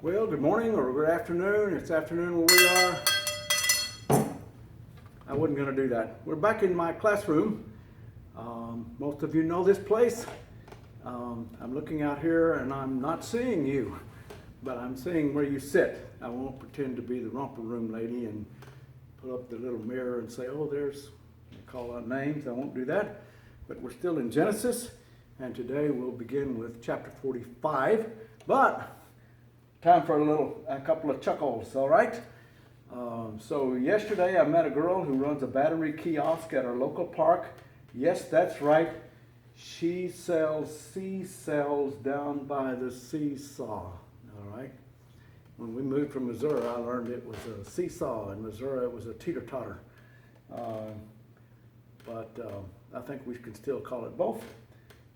Well, good morning or good afternoon. It's afternoon where we are. I wasn't going to do that. We're back in my classroom. Most of you know this place. I'm looking out here and I'm not seeing you, but I'm seeing where you sit. I won't pretend to be the romper room lady and put up the little mirror and say, oh, there's, call out names. I won't do that. But we're still in Genesis, and today we'll begin with chapter 45. But time for a couple of chuckles, all right? So yesterday I met a girl who runs a battery kiosk at our local park. Yes, that's right. She sells seashells down by the seesaw, all right? When we moved from Missouri, I learned it was a seesaw. In Missouri, it was a teeter-totter. But I think we can still call it both.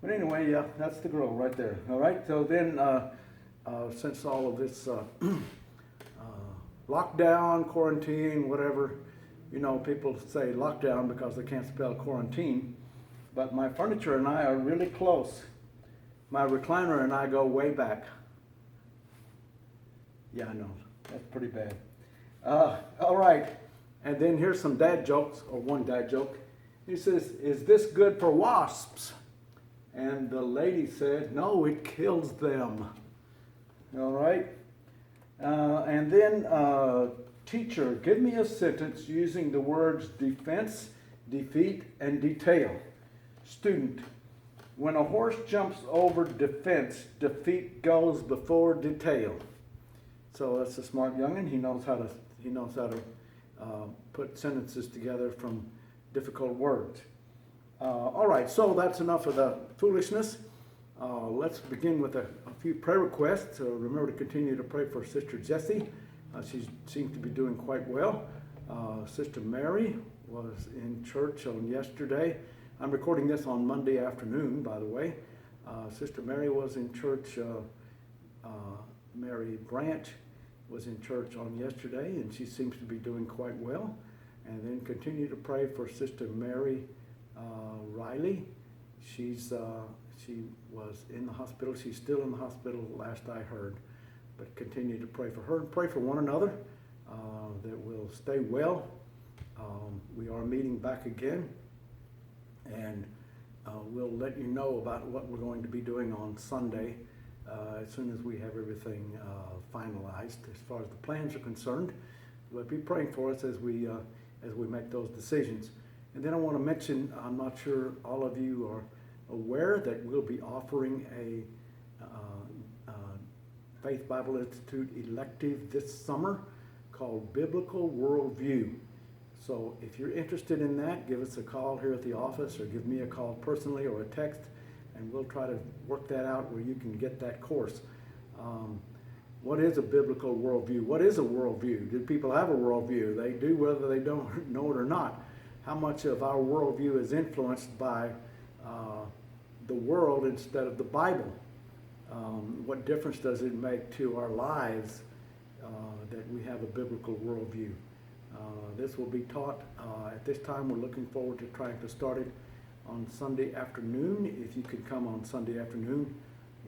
But anyway, yeah, that's the girl right there, all right? So then, since all of this lockdown, quarantine, whatever, you know, people say lockdown because they can't spell quarantine, but my furniture and I are really close. My recliner and I go way back. Yeah, I know, that's pretty bad. All right, and then here's some dad jokes, or one dad joke. He says, is this good for wasps? And the lady said, no, it kills them. All right. And then, teacher, give me a sentence using the words defense, defeat, and detail. Student, when a horse jumps over defense, defeat goes before detail. So that's a smart youngin'. He knows how to put sentences together from difficult words. All right, so that's enough of the foolishness. Let's begin with a few prayer requests. Remember to continue to pray for Sister Jessie. She seems to be doing quite well. Sister Mary was in church on yesterday. I'm recording this on Monday afternoon, by the way. Sister Mary was in church. Mary Branch was in church on yesterday, and she seems to be doing quite well. And then continue to pray for Sister Mary Riley. She was in the hospital. She's still in the hospital, last I heard. But continue to pray for her and pray for one another that we'll stay well. We are meeting back again, and we'll let you know about what we're going to be doing on Sunday as soon as we have everything finalized as far as the plans are concerned. But be praying for us as we make those decisions. And then I want to mention, I'm not sure all of you are aware that we'll be offering a Faith Bible Institute elective this summer called Biblical Worldview. So if you're interested in that, give us a call here at the office or give me a call personally or a text, and we'll try to work that out where you can get that course. What is a biblical worldview? What is a worldview? Do people have a worldview? They do whether they don't know it or not. How much of our worldview is influenced by the world instead of the Bible? What difference does it make to our lives that we have a biblical worldview? This will be taught at this time. We're looking forward to trying to start it on Sunday afternoon. If you can come on Sunday afternoon,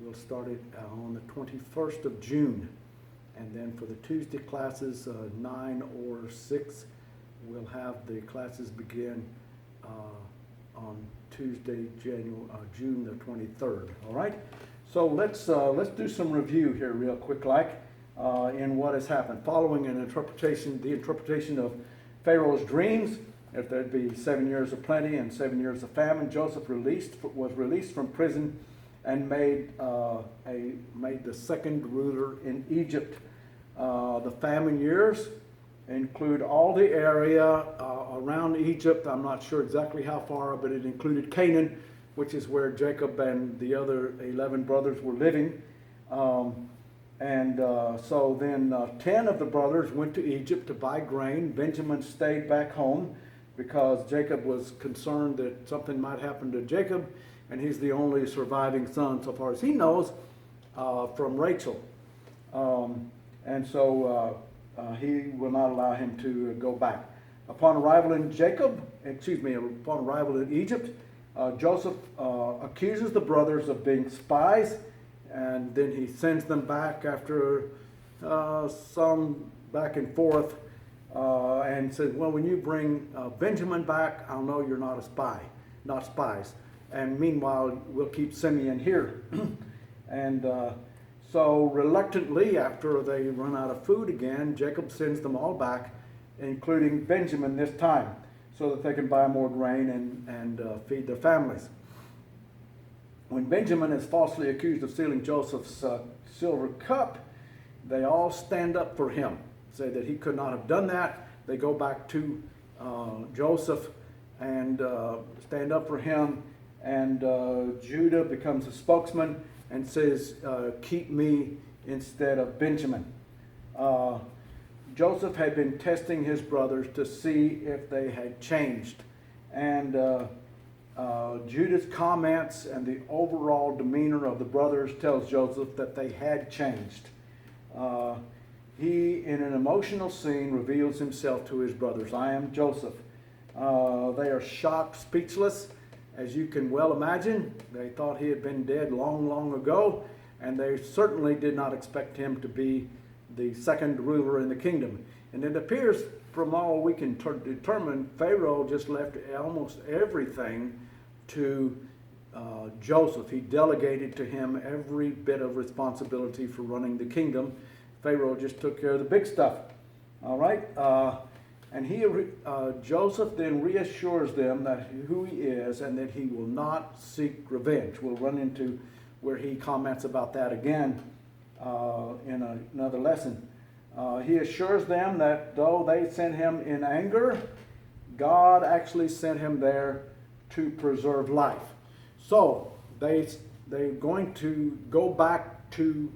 we'll start it on the 21st of June. And then for the Tuesday classes, 9 or 6, we'll have the classes begin on Tuesday, June the 23rd. All right. So let's do some review here, real quick, in what has happened. Following the interpretation of Pharaoh's dreams, if there'd be 7 years of plenty and 7 years of famine, Joseph was released from prison and made the second ruler in Egypt. The famine years include all the area around Egypt. I'm not sure exactly how far, but it included Canaan, which is where Jacob and the other 11 brothers were living. So then 10 of the brothers went to Egypt to buy grain. Benjamin stayed back home because Jacob was concerned that something might happen to Jacob, and he's the only surviving son, so far as he knows, from Rachel. He will not allow him to go back. Upon arrival in Egypt, Joseph accuses the brothers of being spies, and then he sends them back after some back and forth, and said, well, when you bring Benjamin back, I'll know you're not a spy, not spies. And meanwhile, we'll keep Simeon here. And so reluctantly, after they run out of food again, Jacob sends them all back, including Benjamin this time, so that they can buy more grain and feed their families. When Benjamin is falsely accused of stealing Joseph's silver cup, they all stand up for him, say that he could not have done that. They go back to Joseph and stand up for him, and Judah becomes a spokesman and says, keep me instead of Benjamin. Joseph had been testing his brothers to see if they had changed. And Judah's comments and the overall demeanor of the brothers tells Joseph that they had changed. He, in an emotional scene, reveals himself to his brothers. I am Joseph. They are shocked, speechless. As you can well imagine, they thought he had been dead long, long ago, and they certainly did not expect him to be the second ruler in the kingdom. And it appears, from all we can determine, Pharaoh just left almost everything to Joseph. He delegated to him every bit of responsibility for running the kingdom. Pharaoh just took care of the big stuff. All right? And Joseph then reassures them that who he is and that he will not seek revenge. We'll run into where he comments about that again in another lesson. He assures them that though they sent him in anger, God actually sent him there to preserve life. So they're going to go back to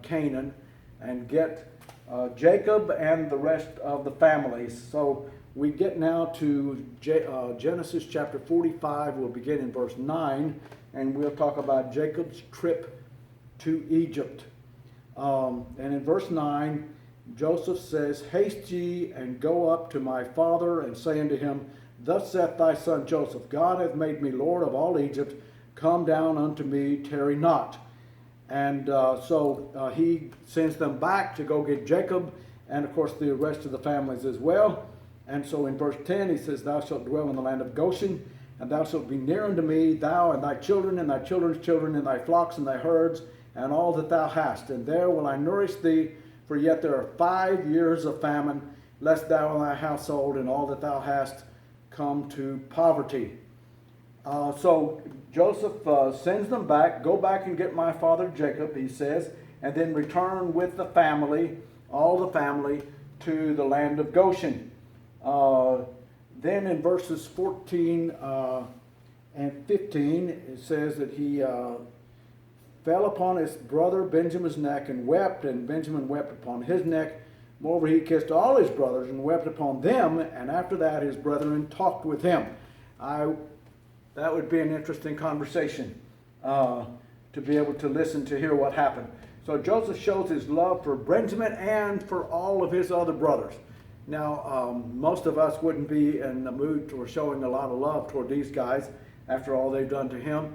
Canaan and get Jacob and the rest of the families. So we get now to Genesis chapter 45. We'll begin in verse 9, and we'll talk about Jacob's trip to Egypt. And in verse 9, Joseph says, haste ye and go up to my father and say unto him, thus saith thy son Joseph, God hath made me Lord of all Egypt. Come down unto me, tarry not. And so he sends them back to go get Jacob and, of course, the rest of the families as well. And so in verse 10, he says, thou shalt dwell in the land of Goshen, and thou shalt be near unto me, thou and thy children and thy children's children, and thy flocks and thy herds, and all that thou hast. And there will I nourish thee, for yet there are 5 years of famine, lest thou and thy household and all that thou hast come to poverty. So Joseph sends them back, go back and get my father Jacob, he says, and then return with the family, all the family, to the land of Goshen. Then in verses 14 and 15, it says that he fell upon his brother Benjamin's neck and wept, and Benjamin wept upon his neck. Moreover, he kissed all his brothers and wept upon them, and after that his brethren talked with him. That would be an interesting conversation to be able to listen to hear what happened. So Joseph shows his love for Benjamin and for all of his other brothers. Now, most of us wouldn't be in the mood for showing a lot of love toward these guys after all they've done to him.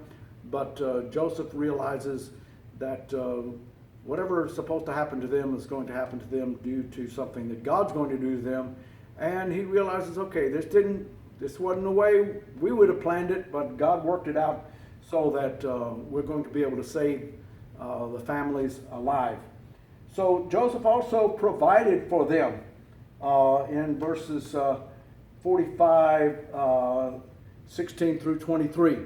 But Joseph realizes that whatever is supposed to happen to them is going to happen to them due to something that God's going to do to them. And he realizes, okay, this wasn't the way we would have planned it, but God worked it out so that we're going to be able to save the families alive. So Joseph also provided for them in verses 45, 16 through 23.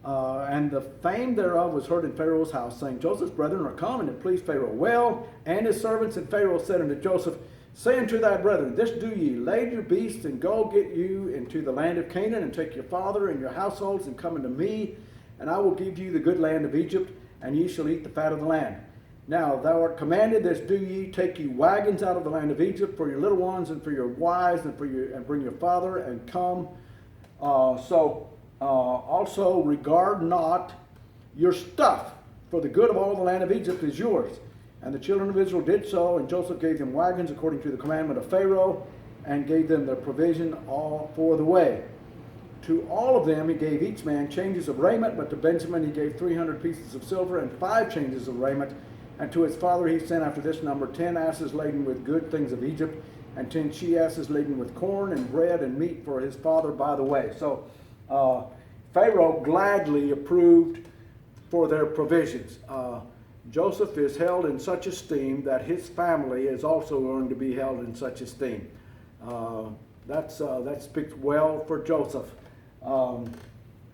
And the fame thereof was heard in Pharaoh's house, saying, Joseph's brethren are come, and it pleased Pharaoh well, and his servants. And Pharaoh said unto Joseph, say unto thy brethren, this do ye, lade your beasts, and go get you into the land of Canaan, and take your father and your households, and come unto me, and I will give you the good land of Egypt, and ye shall eat the fat of the land. Now thou art commanded, this do ye, take ye wagons out of the land of Egypt for your little ones, and for your wives, and bring your father, and come. Also regard not your stuff, for the good of all the land of Egypt is yours. And the children of Israel did so, and Joseph gave them wagons according to the commandment of Pharaoh, and gave them their provision all for the way. To all of them he gave each man changes of raiment, but to Benjamin he gave 300 pieces of silver and 5 changes of raiment. And to his father he sent after this number 10 asses laden with good things of Egypt, and 10 she-asses laden with corn and bread and meat for his father by the way. So Pharaoh gladly approved for their provisions. Joseph is held in such esteem that his family is also going to be held in such esteem. That speaks well for Joseph.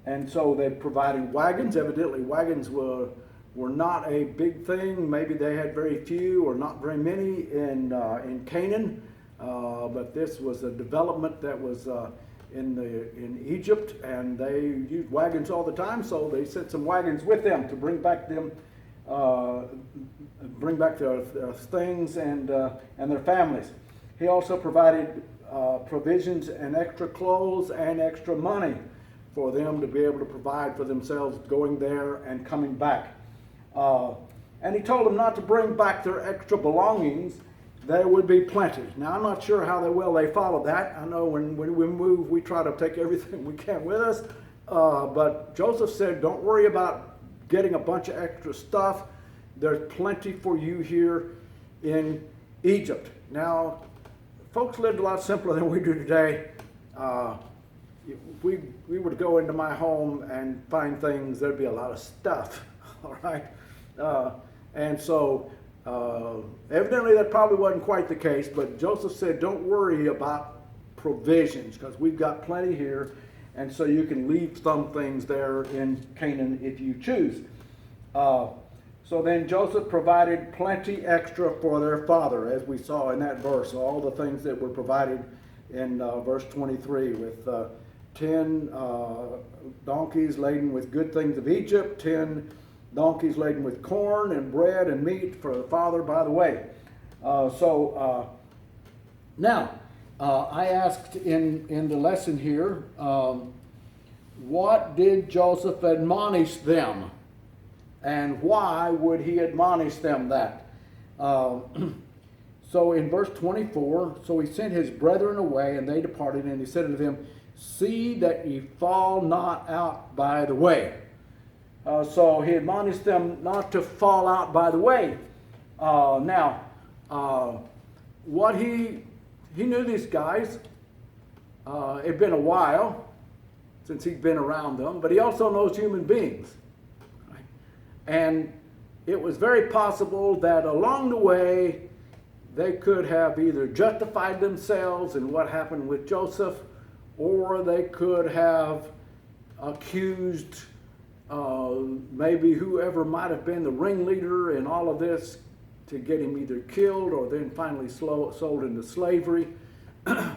And so they provided wagons. Evidently wagons were not a big thing. Maybe they had very few or not very many in Canaan. But this was a development that was in Egypt, and they used wagons all the time, so they sent some wagons with them to bring back their things and their families. He also provided provisions and extra clothes and extra money for them to be able to provide for themselves going there and coming back. And he told them not to bring back their extra belongings. There would be plenty. Now, I'm not sure how well they followed that. I know when we move, we try to take everything we can with us. But Joseph said, don't worry about getting a bunch of extra stuff. There's plenty for you here in Egypt. Now, folks lived a lot simpler than we do today. We would go into my home and find things, there'd be a lot of stuff, all right? And so evidently that probably wasn't quite the case, but Joseph said, don't worry about provisions because we've got plenty here, and so you can leave some things there in Canaan if you choose. So then Joseph provided plenty extra for their father, as we saw in that verse, all the things that were provided in verse 23 with 10 donkeys laden with good things of Egypt, 10 donkeys laden with corn and bread and meat for the father by the way. Now, I asked in the lesson here, what did Joseph admonish them? And why would he admonish them that? So in verse 24, so he sent his brethren away, and they departed, and he said unto them, see that ye fall not out by the way. So he admonished them not to fall out by the way. What he knew these guys. It had been a while since he'd been around them, but he also knows human beings. Right? And it was very possible that along the way they could have either justified themselves in what happened with Joseph, or they could have accused maybe whoever might have been the ringleader in all of this to get him either killed or then finally sold into slavery. And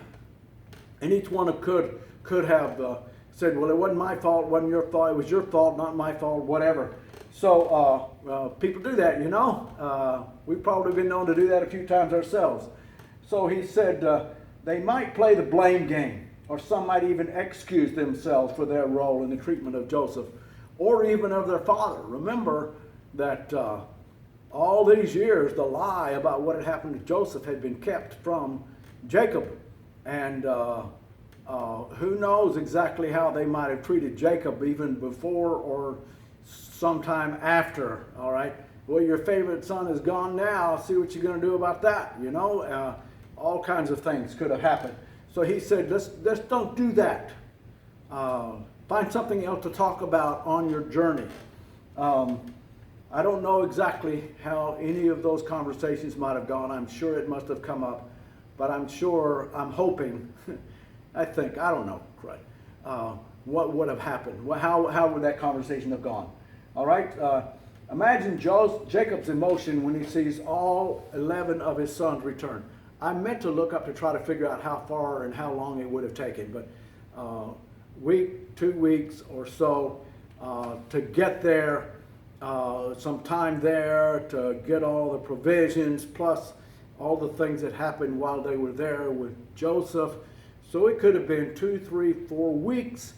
each one could have said, well, it wasn't my fault, it wasn't your fault, it was your fault, not my fault, whatever. So people do that, you know. We've probably been known to do that a few times ourselves. So he said they might play the blame game, or some might even excuse themselves for their role in the treatment of Joseph, or even of their father. Remember that all these years, the lie about what had happened to Joseph had been kept from Jacob. And who knows exactly how they might have treated Jacob even before or sometime after, all right? Well, your favorite son is gone now. See what you're going to do about that, you know? All kinds of things could have happened. So he said, let's don't do that. Find something else to talk about on your journey. I don't know exactly how any of those conversations might have gone. I'm sure it must have come up, but I'm hoping, I don't know, right? What would have happened? How would that conversation have gone? All right? Imagine Jacob's emotion when he sees all 11 of his sons return. I meant to look up to try to figure out how far and how long it would have taken, but week, 2 weeks or so to get there, some time there to get all the provisions, plus all the things that happened while they were there with Joseph. So it could have been 2, 3, 4 weeks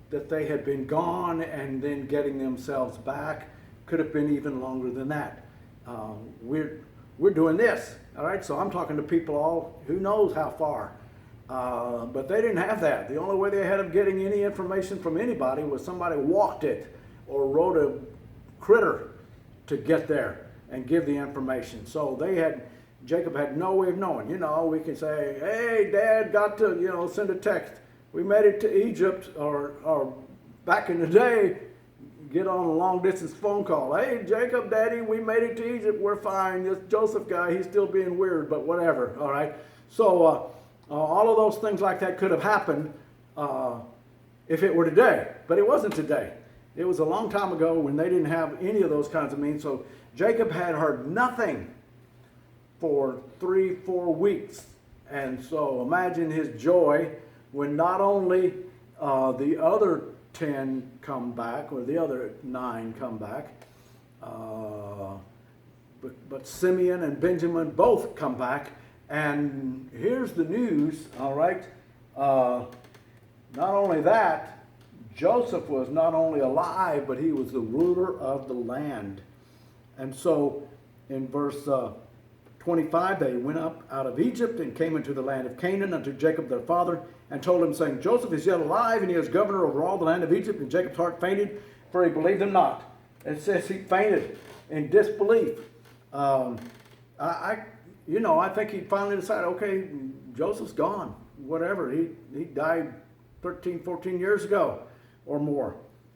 that they had been gone and then getting themselves back. Could have been even longer than that. We're doing this, all right? So I'm talking to people all, who knows how far. But they didn't have that. The only way they had of getting any information from anybody was somebody walked it or rode a critter to get there. and give the information. So Jacob had no way of knowing. We can say, hey, Dad, got to, send a text. We made it to Egypt, or back in the day, get on a long distance phone call. Hey, Jacob, Daddy, we made it to Egypt. We're fine. This Joseph guy, he's still being weird, but whatever. All right. So all of those things like that could have happened if it were today, but it wasn't today. It was a long time ago when they didn't have any of those kinds of means. So Jacob had heard nothing for 3-4 weeks. And so imagine his joy when not only the other 10 come back, or the other 9 come back, but Simeon and Benjamin both come back. And here's the news, all right? Not only that, Joseph was not only alive, but he was the ruler of the land. And so in verse 25, they went up out of Egypt and came into the land of Canaan unto Jacob their father, and told him, saying, Joseph is yet alive, and he is governor over all the land of Egypt. And Jacob's heart fainted, for he believed them not. It says he fainted in disbelief. I think he finally decided, okay, Joseph's gone. Whatever. He died 13, 14 years ago or more.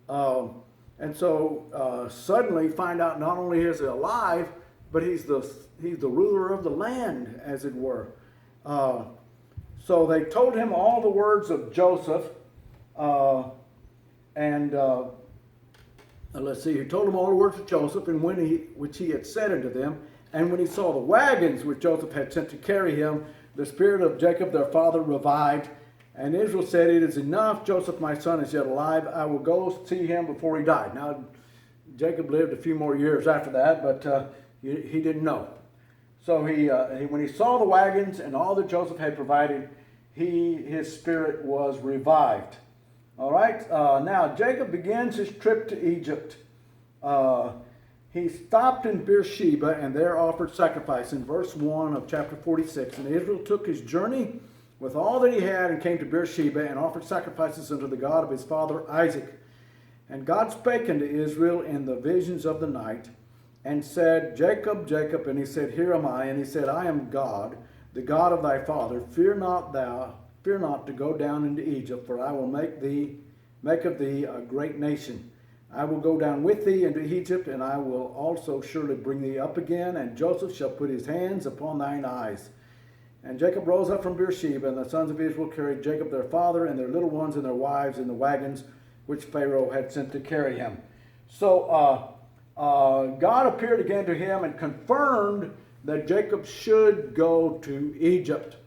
And so suddenly find out not only is he alive, but he's the ruler of the land, as it were. So they told him all the words of Joseph, let's see, he told him all the words of Joseph, and which he had said unto them. And when he saw the wagons which Joseph had sent to carry him, the spirit of Jacob their father revived. And Israel said, it is enough, Joseph my son is yet alive. I will go see him before he died. Now, Jacob lived a few more years after that, but he didn't know. So when he saw the wagons and all that Joseph had provided, his spirit was revived. All right. Now Jacob begins his trip to Egypt. He stopped in Beersheba and there offered sacrifice in verse 1 of chapter 46. And Israel took his journey with all that he had and came to Beersheba and offered sacrifices unto the God of his father Isaac. And God spake unto Israel in the visions of the night, and said, Jacob, Jacob. And he said, Here am I. And he said, I am God, the God of thy father. Fear not to go down into Egypt, for I will make of thee a great nation. I will go down with thee into Egypt, and I will also surely bring thee up again, and Joseph shall put his hands upon thine eyes. And Jacob rose up from Beersheba, and the sons of Israel carried Jacob their father, and their little ones and their wives in the wagons which Pharaoh had sent to carry him. So God appeared again to him and confirmed that Jacob should go to Egypt.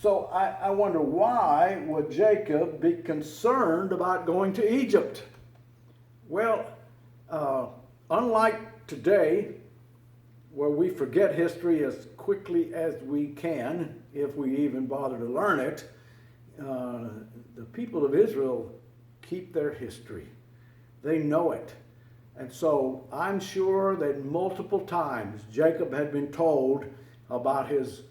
So I wonder, why would Jacob be concerned about going to Egypt? Well, unlike today, where we forget history as quickly as we can, if we even bother to learn it, the people of Israel keep their history. They know it. And so I'm sure that multiple times Jacob had been told about his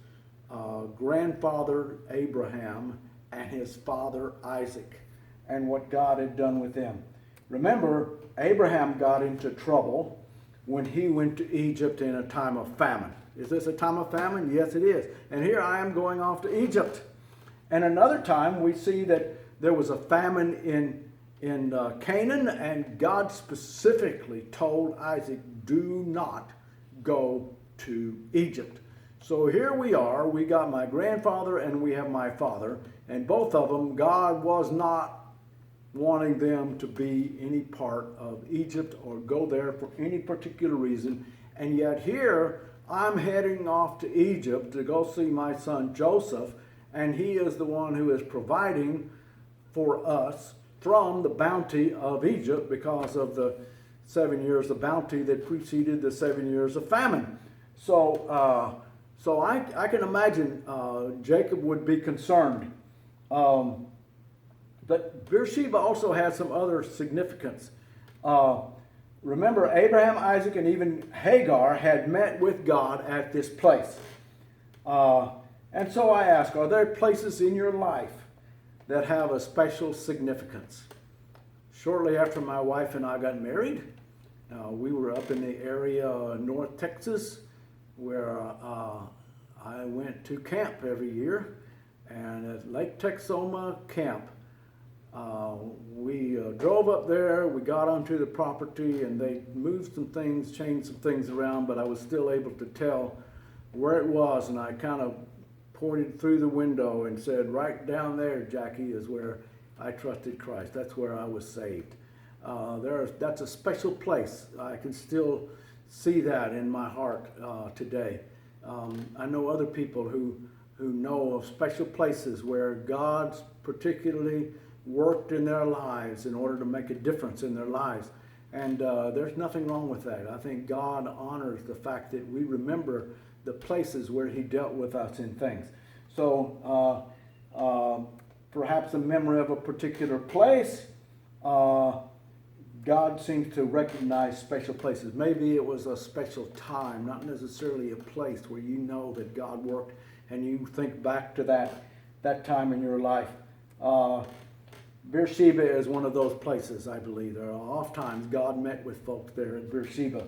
grandfather Abraham and his father Isaac and what God had done with them. Remember, Abraham got into trouble when he went to Egypt in a time of famine. Is this a time of famine? Yes, it is. And here I am going off to Egypt. And another time we see that there was a famine in Canaan, and God specifically told Isaac, do not go to Egypt. So here we are, we got my grandfather and we have my father, and both of them, God was not wanting them to be any part of Egypt or go there for any particular reason. And yet here, I'm heading off to Egypt to go see my son Joseph, and he is the one who is providing for us from the bounty of Egypt because of the 7 years of bounty that preceded the 7 years of famine. So I can imagine Jacob would be concerned. But Beersheba also has some other significance. Remember, Abraham, Isaac, and even Hagar had met with God at this place. And so I ask, are there places in your life that have a special significance? Shortly after my wife and I got married, We were up in the area of North Texas where I went to camp every year. And at Lake Texoma Camp, we drove up there, we got onto the property, and they moved some things, changed some things around, but I was still able to tell where it was, and I kind of pointed through the window and said, right down there, Jackie, is where I trusted Christ. That's where I was saved. That's a special place. I can still see that in my heart today. I know other people who know of special places where God's particularly worked in their lives in order to make a difference in their lives. And there's nothing wrong with that. I think God honors the fact that we remember the places where he dealt with us in things. So perhaps a memory of a particular place, God seems to recognize special places. Maybe it was a special time, not necessarily a place where you know that God worked and you think back to that time in your life. Beersheba is one of those places, I believe. There are oft times God met with folks there at Beersheba.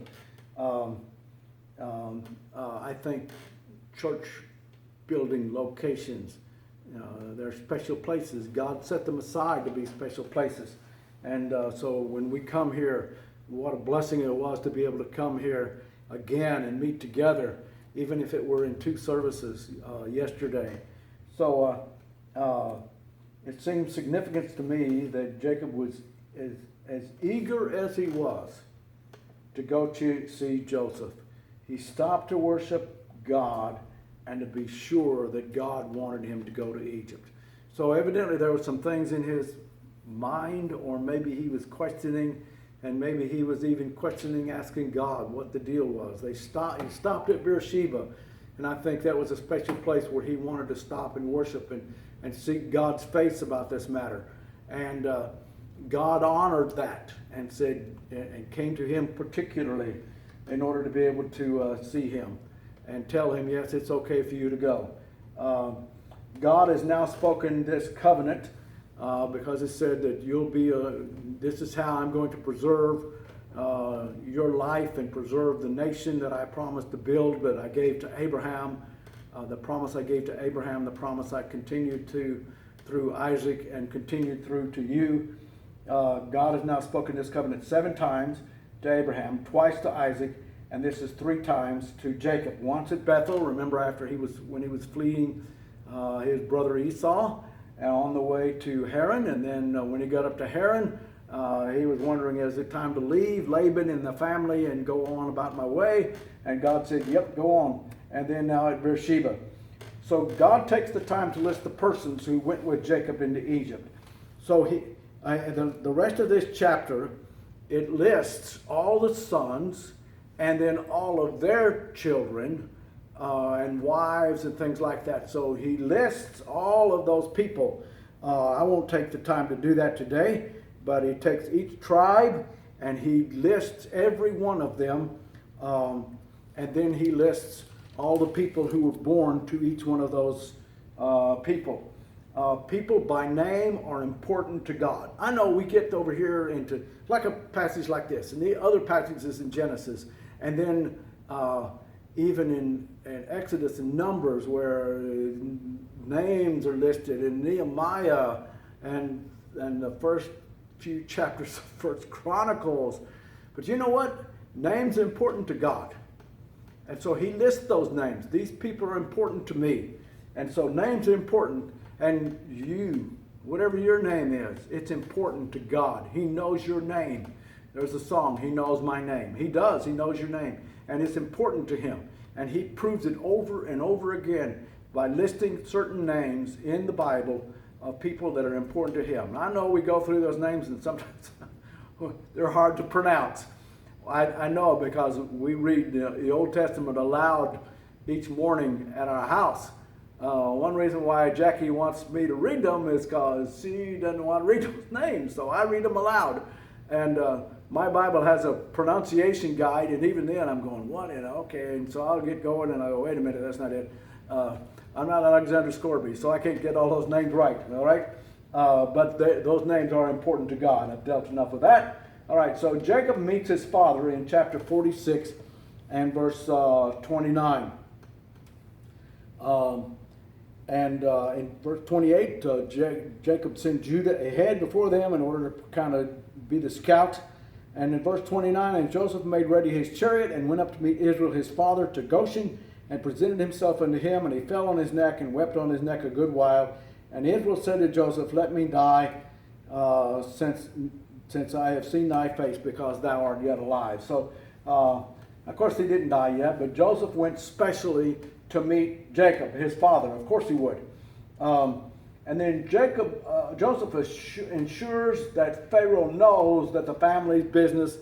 I think church building locations, they're special places. God set them aside to be special places. And so when we come here, what a blessing it was to be able to come here again and meet together, even if it were in two services yesterday. So it seems significant to me that Jacob was as eager as he was to go to see Joseph. He stopped to worship God and to be sure that God wanted him to go to Egypt. So evidently there were some things in his mind, or maybe he was questioning, and maybe he was even questioning, asking God what the deal was. He stopped at Beersheba, and I think that was a special place where he wanted to stop and worship and seek God's face about this matter. And God honored that and said, and came to him particularly in order to be able to see him and tell him, yes, it's okay for you to go. God has now spoken this covenant because it said that you'll be this is how I'm going to preserve your life and preserve the nation that I promised to build, that I gave to Abraham. The promise I gave to Abraham, the promise I continued to through Isaac and continued through to you. God has now spoken this covenant 7 times to Abraham, twice to Isaac, and this is 3 times to Jacob. Once at Bethel, remember when he was fleeing his brother Esau, on the way to Haran, and then when he got up to Haran, he was wondering, is it time to leave Laban and the family and go on about my way? And God said, yep, go on. And then now at Beersheba. So God takes the time to list the persons who went with Jacob into Egypt. So the rest of this chapter, it lists all the sons and then all of their children and wives and things like that. So he lists all of those people. I won't take the time to do that today, but he takes each tribe and he lists every one of them, and then he lists all the people who were born to each one of those people. People by name are important to God. I know we get over here into like a passage like this and the other passages in Genesis, and then even in Exodus and Numbers where names are listed, in Nehemiah and the first few chapters of First Chronicles. But you know what? Names are important to God. And so he lists those names. These people are important to me. And so names are important. And you, whatever your name is, it's important to God. He knows your name. There's a song, He Knows My Name. He does. He knows your name. And it's important to him. And he proves it over and over again by listing certain names in the Bible of people that are important to him. And I know we go through those names and sometimes they're hard to pronounce. I know because we read the Old Testament aloud each morning at our house. One reason why Jackie wants me to read them is because she doesn't want to read those names, so I read them aloud. And my Bible has a pronunciation guide, and even then I'm going, what? Okay, and so I'll get going, and I go, wait a minute, that's not it. I'm not Alexander Scorby, so I can't get all those names right, all right? But those names are important to God. I've dealt enough with that. All right, so Jacob meets his father in chapter 46 and verse 29. In verse 28, Jacob sent Judah ahead before them in order to kind of be the scout. And in verse 29, and Joseph made ready his chariot and went up to meet Israel his father to Goshen and presented himself unto him. And he fell on his neck and wept on his neck a good while. And Israel said to Joseph, let me die since I have seen thy face, because thou art yet alive. So, of course, he didn't die yet, but Joseph went specially to meet Jacob, his father. Of course he would. And then Joseph ensures that Pharaoh knows that the family's business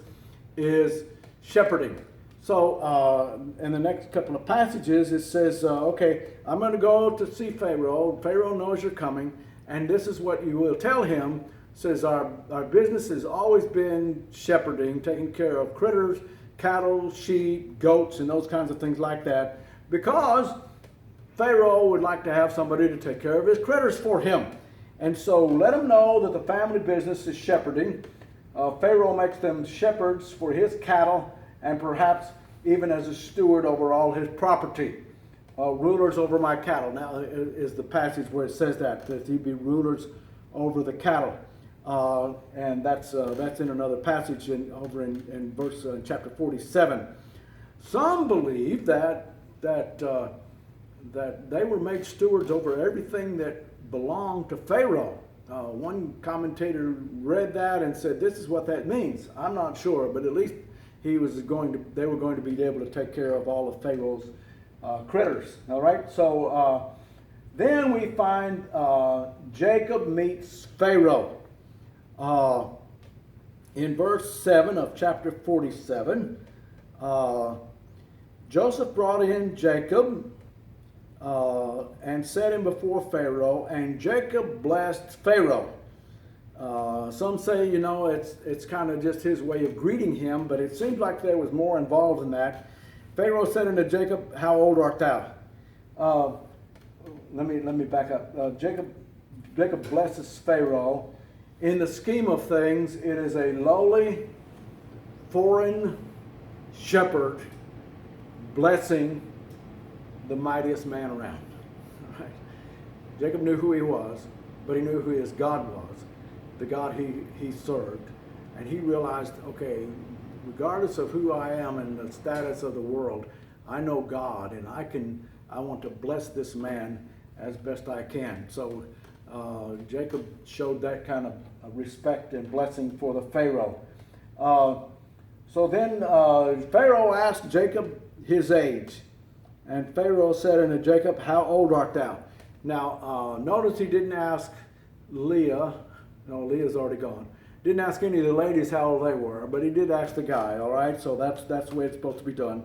is shepherding. So in the next couple of passages, it says, okay, I'm going to go to see Pharaoh. Pharaoh knows you're coming, and this is what you will tell him. It says, our business has always been shepherding, taking care of critters, cattle, sheep, goats, and those kinds of things like that, because Pharaoh would like to have somebody to take care of his critters for him. And so let him know that the family business is shepherding. Pharaoh makes them shepherds for his cattle, and perhaps even as a steward over all his property. Rulers over my cattle. Now is the passage where it says that he be rulers over the cattle. And that's in another passage over in verse chapter 47. Some believe that they were made stewards over everything that belonged to Pharaoh. One commentator read that and said, this is what that means. I'm not sure, but at least they were going to be able to take care of all of Pharaoh's critters. All right, so then we find Jacob meets Pharaoh. In verse 7 of chapter 47, Joseph brought in Jacob and set him before Pharaoh, and Jacob blessed Pharaoh. Some say, it's kind of just his way of greeting him, but it seems like there was more involved in that. Pharaoh said unto Jacob, how old art thou? Let me back up. Jacob blesses Pharaoh. In the scheme of things, it is a lowly, foreign shepherd blessing the mightiest man around. Right? Jacob knew who he was, but he knew who his God was, the God he served. And he realized, okay, regardless of who I am and the status of the world, I know God, and I want to bless this man as best I can. So Jacob showed that kind of respect and blessing for the Pharaoh. So then Pharaoh asked Jacob his age. And Pharaoh said unto Jacob, how old art thou? Now, notice he didn't ask Leah. No, Leah's already gone. Didn't ask any of the ladies how old they were, but he did ask the guy, all right? So that's the way it's supposed to be done.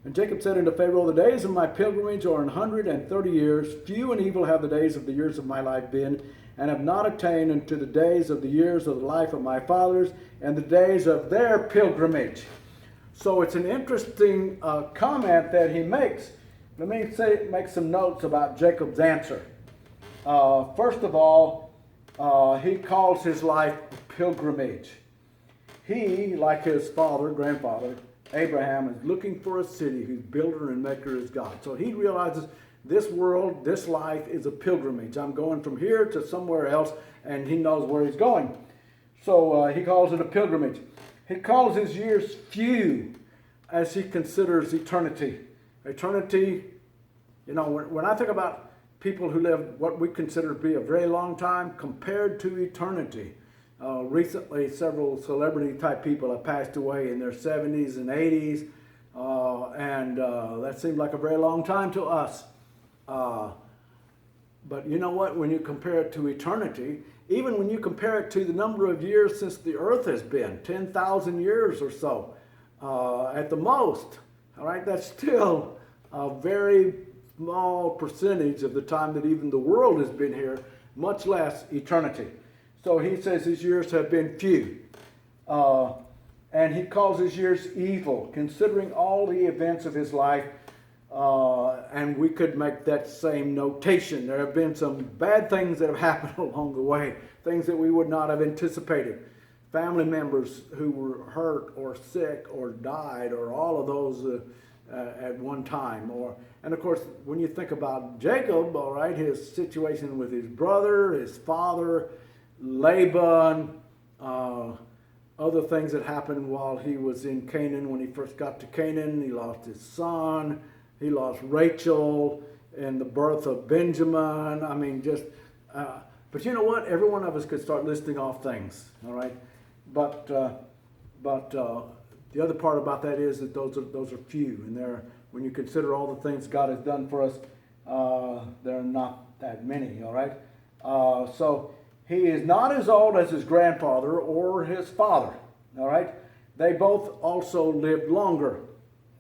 And Jacob said unto Pharaoh, the days of my pilgrimage are 130 years. Few and evil have the days of the years of my life been, and have not attained unto the days of the years of the life of my fathers, and the days of their pilgrimage. So it's an interesting comment that he makes. Let me make some notes about Jacob's answer. First of all, he calls his life a pilgrimage. He, like his grandfather, Abraham, is looking for a city whose builder and maker is God. So he realizes this world, this life is a pilgrimage. I'm going from here to somewhere else, and he knows where he's going. So he calls it a pilgrimage. He calls his years few as he considers eternity. Eternity, when I think about people who live what we consider to be a very long time compared to eternity, recently several celebrity type people have passed away in their 70s and 80s, and that seemed like a very long time to us. But you know what, when you compare it to eternity, even when you compare it to the number of years since the earth has been, 10,000 years or so, at the most, all right, that's still a very small percentage of the time that even the world has been here, much less eternity. So he says his years have been few. And he calls his years evil, considering all the events of his life. And we could make that same notation. There have been some bad things that have happened along the way, things that we would not have anticipated. family members who were hurt or sick or died, or all of those at one time. And of course, when you think about Jacob, all right, his situation with his brother, his father, Laban, other things that happened while he was in Canaan. When he first got to Canaan, he lost his son, he lost Rachel, and the birth of Benjamin. I mean, but you know what? Every one of us could start listing off things, all right? But the other part about that is that those are few, and when you consider all the things God has done for us, there are not that many, all right? So he is not as old as his grandfather or his father, all right? They both also lived longer,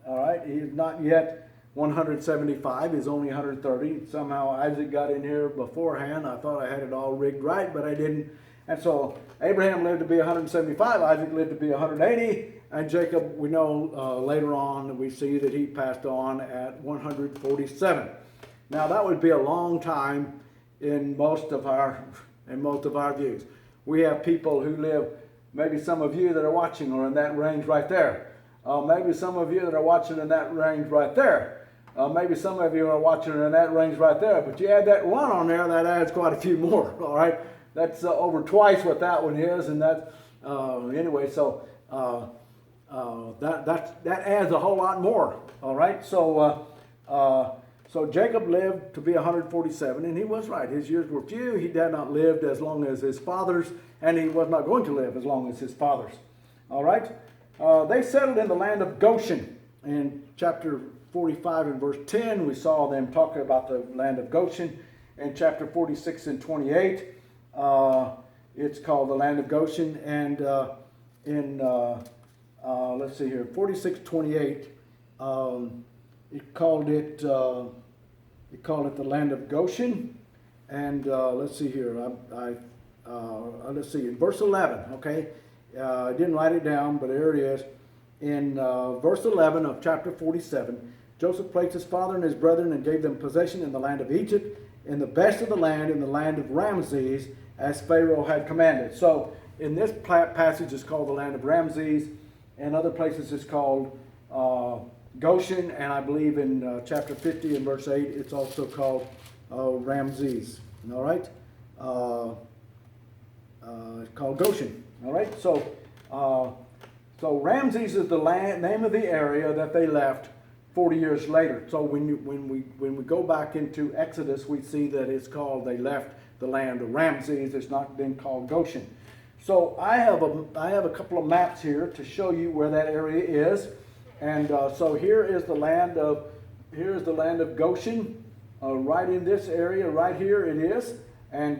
all right? He is not yet 175, he's only 130. Somehow Isaac got in here beforehand. I thought I had it all rigged right, but I didn't. And so Abraham lived to be 175, Isaac lived to be 180, and Jacob, we know later on, we see that he passed on at 147. Now that would be a long time in most of our views. We have people who live, maybe some of you that are watching are in that range right there. Maybe some of you that are watching in that range right there. Maybe some of you are watching in that range right there. But you add that one on there, that adds quite a few more, all right? That's over twice what that one is, and that's, anyway, so that adds a whole lot more, all right? So Jacob lived to be 147, and he was right. His years were few. He had not lived as long as his fathers, and he was not going to live as long as his fathers. All right? They settled in the land of Goshen. In chapter 45 and verse 10, we saw them talking about the land of Goshen. In chapter 46 and 28, it's called the land of Goshen. And let's see here, 46:28, it called it the land of Goshen. And let's see here, let's see, in verse 11, okay? I didn't write it down, but there it is. In verse 11 of chapter 47, Joseph placed his father and his brethren and gave them possession in the land of Egypt, in the best of the land, in the land of Ramses, as Pharaoh had commanded. So in this passage it's called the land of Ramses, and other places it's called Goshen, and I believe in chapter 50 and verse 8 it's also called Ramses. All right? It's called Goshen. All right? So Ramses is the name of the area that they left 40 years later. So when we go back into Exodus, we see that they left the land of Ramses. It's not been called Goshen. So I have a couple of maps here to show you where that area is. And so here is the land of Goshen, right in this area, right here it is. And